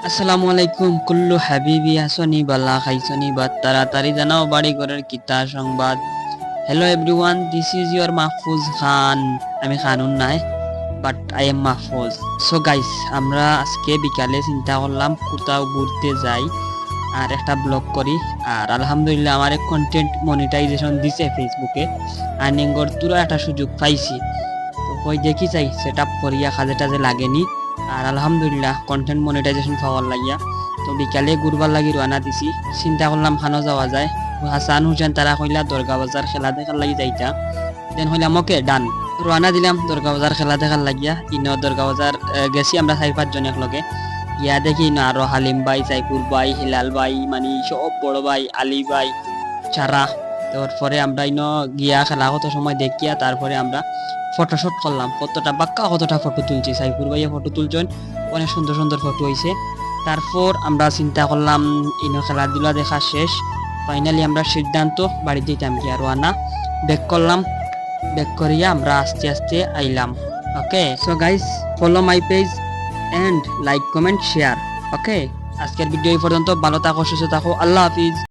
আসসালামু আলাইকুম কুল্লু হাবিবি আসনি বালা খাইছনি বাদ তাড়াতাড়ি জানাও বাড়ি ঘরের কিতা সংবাদ। Hello everyone, this is your Mahfuz Khan. আমি খানুন নাই, but I am Mahfuz. So guys, আমরা আজকে বিকালে চিন্তা করলাম কোথাও ঘুরতে যাই আর একটা ব্লগ করি। আর আলহামদুলিল্লাহ আমার এক কন্টেন্ট মনিটাইজেশন দিছে ফেসবুকে, আর্নিং করতুরও একটা সুযোগ পাইছি। তো কই দেখি চাই সেট আপ করিয়া কাজে টাজে লাগেনি। আর আলহামদুলিল্লাহ কন্টেন্ট মনিটাইজেশন পাওয়ার লাগিয়া তো বিকালে ঘুরবার লাগি রওনা দিছি। চিন্তা করলাম খানো যাওয়া যায়। হাসান হুসেন তারা কইলা দরগা বাজার খেলা দেখার লাগি যাইতা। দেন হইলাম ওকে ডান, রওনা দিলাম দরগা বাজার খেলা দেখার লাগিয়া। ইনো দরগা বাজার গেছি আমরা 4-5 জন একলগে। ইয়া দেখি না আরো হালিম ভাই, সাইফুর ভাই, হিলাল ভাই, মানে সব বড় ভাই, আলী ভাই, চারা। তারপরে আমরা ইনো গিয়া খেলা কত সময় দেখিয়া তারপরে আমরা ফটোশুট করলাম। কতটা বাক্কা কতটা ফটো তুলছি, সাইফুর ভাইয়া ফটো তুলছেন, অনেক সুন্দর সুন্দর ফটো হয়েছে। তারপর আমরা চিন্তা করলাম ইনো খেলাধুলা দেখা শেষ, ফাইনালি আমরা সিদ্ধান্ত বাড়িতে যেতাম কি আর আনা ব্যাক করলাম। ব্যাক করিয়া আমরা আস্তে আস্তে আইলাম। Okay, so guys, follow my page and like comment share. Okay, আজকের ভিডিও এই পর্যন্ত। ভালো থাকো, সুস্থ থাকো, আল্লাহ হাফিজ।